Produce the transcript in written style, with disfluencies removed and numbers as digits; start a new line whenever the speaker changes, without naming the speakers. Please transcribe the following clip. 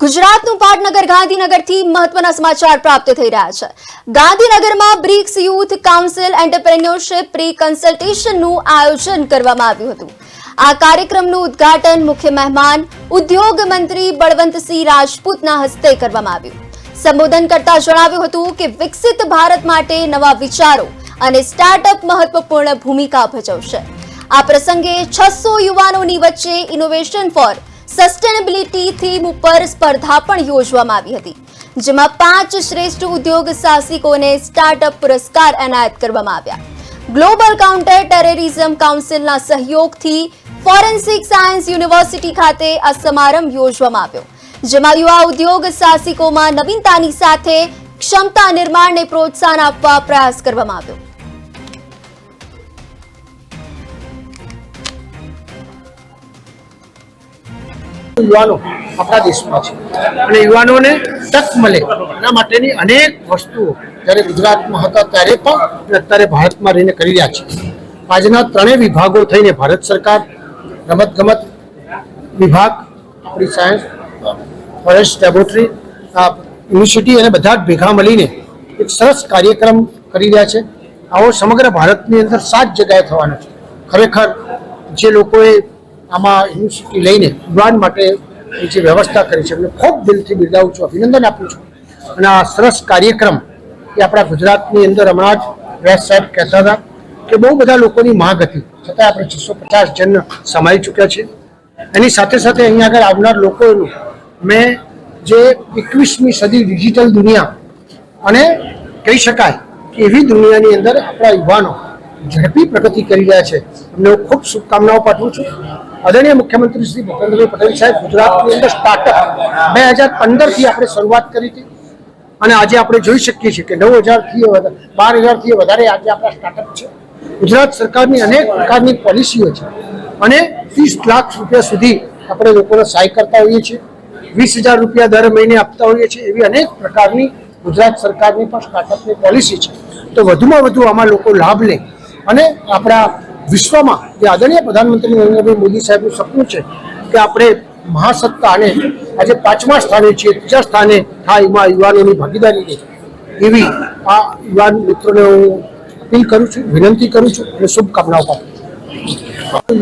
ગુજરાતનું પાટનગર ગાંધીનગરથી મહત્વના સમાચાર પ્રાપ્ત થઈ રહ્યા છે। ગાંધીનગરમાં BRICS youth council entrepreneurship pre કન્સલ્ટેશનનું આયોજન કરવામાં આવ્યું હતું। આ કાર્યક્રમનું ઉદ્ઘાટન મુખ્ય મહેમાન ઉદ્યોગ મંત્રી બળવંતસિંહ રાજપૂતના હસ્તે કરવામાં આવ્યું। સંબોધન કરતા જણાવ્યું હતું કે વિકસિત ભારત માટે નવા વિચારો અને સ્ટાર્ટઅપ મહત્વપૂર્ણ ભૂમિકા ભજવશે। આ પ્રસંગે 600 યુવાનોની વચ્ચે ઇનોવેશન ફોર સસ્ટેનેબિલિટી થીમ ઉપર સ્પર્ધા પણ યોજવામાં આવી હતી, જેમાં 5 શ્રેષ્ઠ ઉદ્યોગ સાહસિકોને સ્ટાર્ટઅપ પુરસ્કાર એનાયત કરવામાં આવ્યા। ગ્લોબલ કાઉન્ટર ટેરરિઝમ કાઉન્સિલના સહયોગથી ફોરેન્સિક સાયન્સ યુનિવર્સિટી ખાતે આ સમારંભ યોજવામાં આવ્યો, જેમાં યુવા ઉદ્યોગ સાહસિકોમાં નવીનતાની સાથે ક્ષમતા નિર્માણને પ્રોત્સાહન આપવા પ્રયાસ કરવામાં આવ્યો।
યુવાનો આપણા દેશમાં છે અને યુવાનોને તક મળે એના માટેની અનેક વસ્તુઓ જ્યારે ગુજરાતમાં હતા ત્યારે પણ અત્યારે ભારતમાં રહીને કરી રહ્યા છે। આજના ત્રણેય વિભાગો થઈને ભારત સરકાર, રમતગમત વિભાગ, આપણી સાયન્સ ફોરેસ્ટ લેબોરેટરી યુનિવર્સિટી અને બધા જ ભેગા મળીને એક સરસ કાર્યક્રમ કરી રહ્યા છે। આવો સમગ્ર ભારતની અંદર 7 જગ્યાએ થવાનો છે। ખરેખર જે લોકોએ આમાં યુનિવર્સિટી લઈને યુવાન માટે જે વ્યવસ્થા કરી છે એમને ખૂબ દિલથી બિરદાવું છું, અભિનંદન આપું છું। અને આ સરસ કાર્યક્રમ એ આપણા ગુજરાતની અંદર હમણાં જ વ્યાસ સાહેબ કહેતા હતા કે બહુ બધા લોકોની માંગ હતી, છતાં આપણે 650 જણ સમાઈ ચૂક્યા છે। એની સાથે સાથે અહીંયા આગળ આવનાર લોકોનું મેં જે 21મી સદી ડિજિટલ દુનિયા અને કહી શકાય કે એવી દુનિયાની અંદર આપણા યુવાનો ઝડપી પ્રગતિ કરી રહ્યા છે, એમને હું ખૂબ શુભકામનાઓ પાઠવું છું। આદરણીય મુખ્યમંત્રી શ્રી ભૂપેન્દ્રભાઈ પટેલ સાહેબ ગુજરાતની અંદર સ્ટાર્ટઅપ 2015થી આપણે શરૂઆત કરી હતી અને આજે આપણે જોઈ શકીએ છીએ કે 9,000થી 12,000થી વધારે આજે આપણા સ્ટાર્ટઅપ છે। ગુજરાત સરકારની અનેક પ્રકારની પોલિસીઓ છે અને 30 લાખ રૂપિયા સુધી આપણે લોકોને સહાય કરતા હોઈએ છીએ, 20,000 રૂપિયા દર મહિને આપતા હોઈએ છીએ। એવી અનેક પ્રકારની ગુજરાત સરકારની પણ સ્ટાર્ટઅપની પોલિસી છે, તો વધુમાં વધુ આમાં લોકો લાભ લે અને આપણા વિશ્વમાં જે આદરણીય પ્રધાનમંત્રી નરેન્દ્રભાઈ મોદી સાહેબનું સપનું છે કે આપણે મહાસત્તા અને આજે 5મા સ્થાને છીએ, 3જા સ્થાને થાય એમાં યુવાનોની ભાગીદારી લે એવી આ યુવાન મિત્રોને હું અપીલ કરું છું, વિનંતી કરું છું અને શુભકામનાઓ પાઠવું છું।